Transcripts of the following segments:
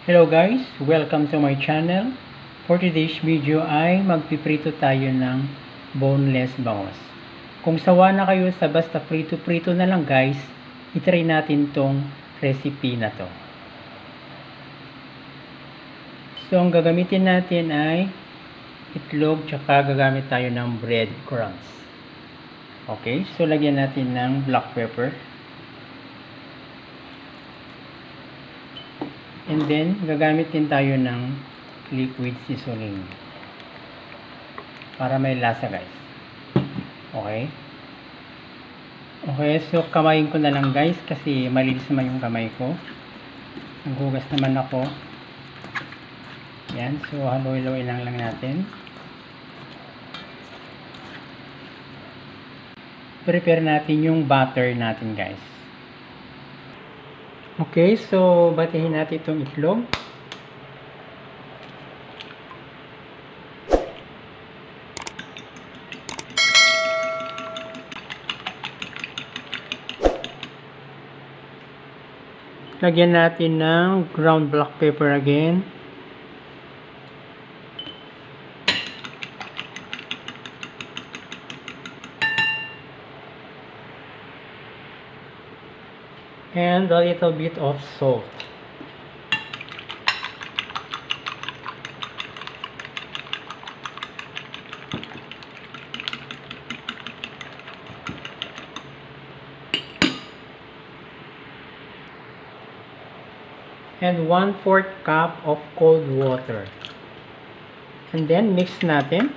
Hello guys, welcome to my channel. For today's video ay magpiprito tayo ng boneless bangus. Kung sawa na kayo sa basta prito-prito na lang guys, itry natin tong recipe na to. So ang gagamitin natin ay itlog tsaka gagamit tayo ng breadcrumbs. Okay, so lagyan natin ng black pepper. And then, gagamit din tayo ng liquid seasoning para may lasa guys. Okay? Okay, so kamayin ko na lang guys kasi malinis naman yung kamay ko. Naghugas naman ako. Yan, so halo-haloin lang natin. Prepare natin yung butter natin guys. Okay, so batihin natin itong itlog. Lagyan natin ng ground black pepper again. And a little bit of salt. And 1/4 cup of cold water. And then mix natin.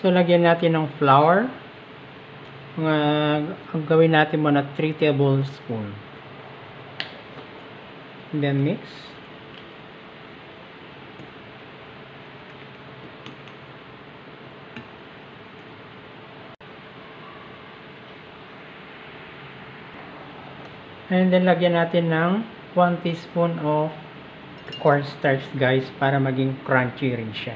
So, lagyan natin ng flour. Ang gawin natin muna 3 tablespoon. And then mix. And then lagyan natin ng 1 teaspoon of cornstarch guys para maging crunchy rin siya.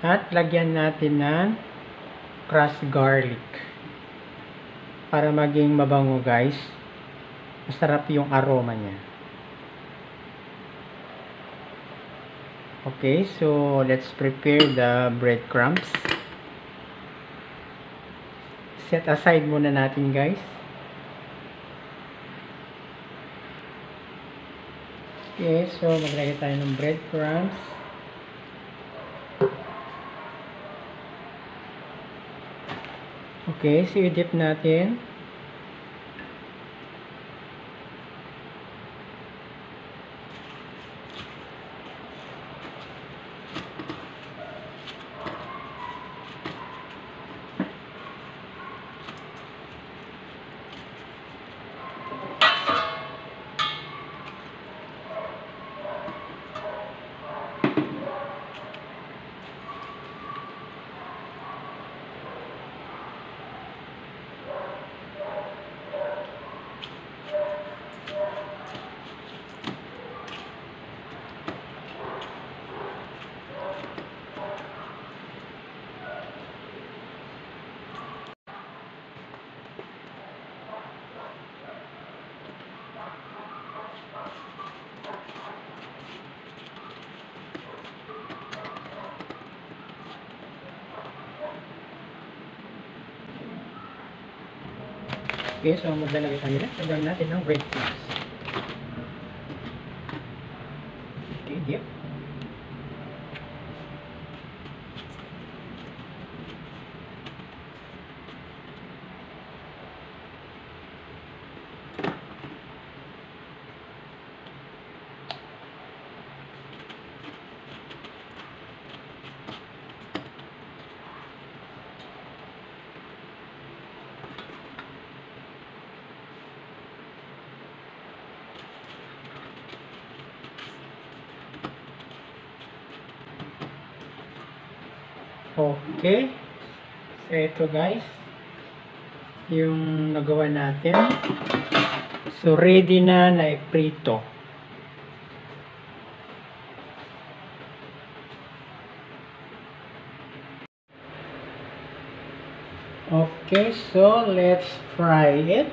At lagyan natin ng crushed garlic para maging mabango guys. Masarap yung aroma niya. Okay, so let's prepare the breadcrumbs. Set aside muna natin guys. Okay, so maglagay tayo ng breadcrumbs. Okay, so i-dip natin. Okay, so maglalagay tayo na. Lagyan natin ng breadcrumbs. Okay, dip. Okay. So ito guys, yung nagawa natin. So, ready na iprito. Okay, so let's fry it.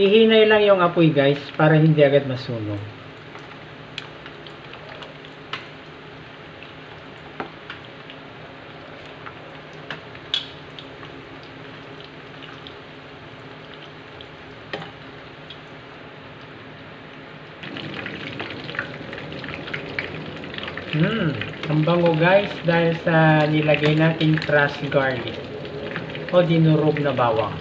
Ihinay lang yung apoy guys para hindi agad masunog. Ang bango guys dahil sa nilagay natin crushed garlic o dinurog na bawang.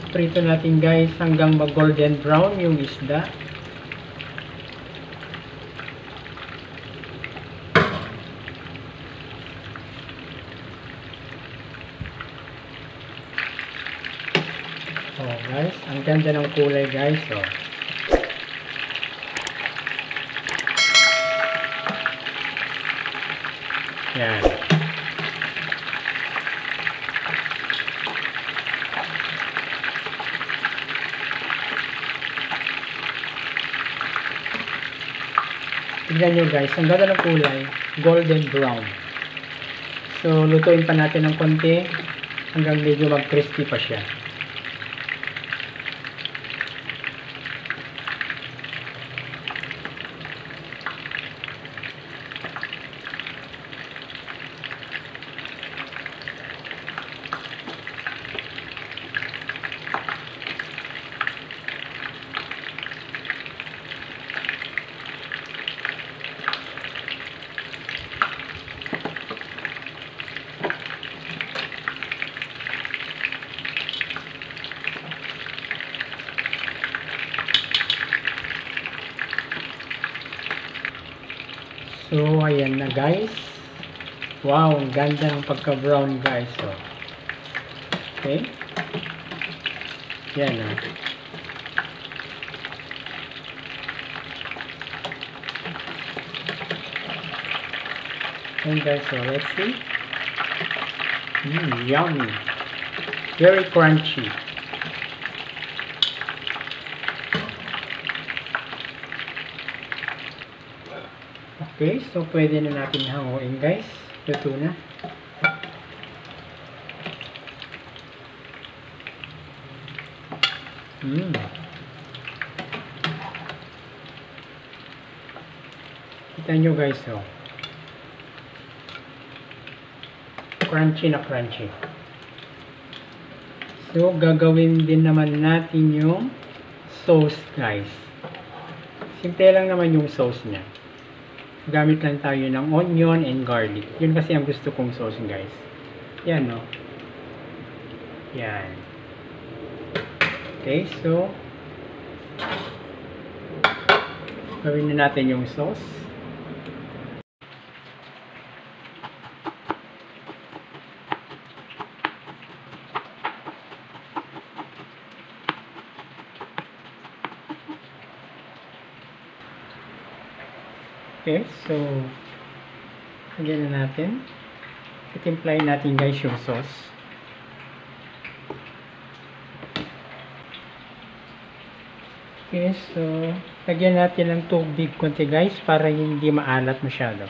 Prito natin guys hanggang mag golden brown yung isda. Oh guys, ang ganda ng kulay guys. Oh. Yan. Tignan nyo guys, ang ganda ng kulay, golden brown. So, lutuin pa natin ng konti hanggang medyo mag-crispy pa siya. So, ayan na guys. Wow, ang ganda ng pagka-brown guys. So, okay. Yan na. And guys, so let's see. Yummy. Very crunchy. Okay, so pwede na natin hanguin guys. Luto na. Kita nyo guys, oh. Crunchy na crunchy. So, gagawin din naman natin yung sauce guys. Simple lang naman yung sauce niya. Gamit lang tayo ng onion and garlic. Yun kasi ang gusto kong sauce guys. Yan, no? Yan. Okay, so gawin na natin yung sauce. Okay, so lagyan na natin. Itimplahin natin guys yung sauce. Okay, so lagyan natin ng tubig konti guys para hindi maalat masyado.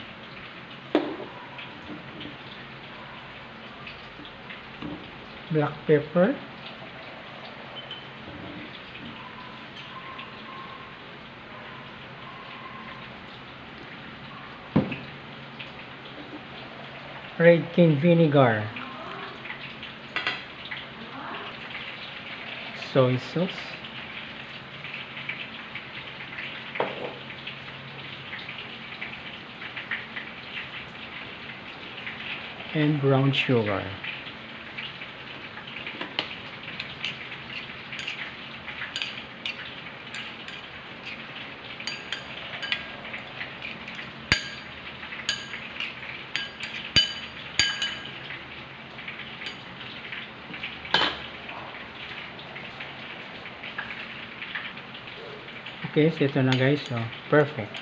Black pepper. Red cane vinegar, soy sauce, and brown sugar. Okay, so ito na guys. So, perfect.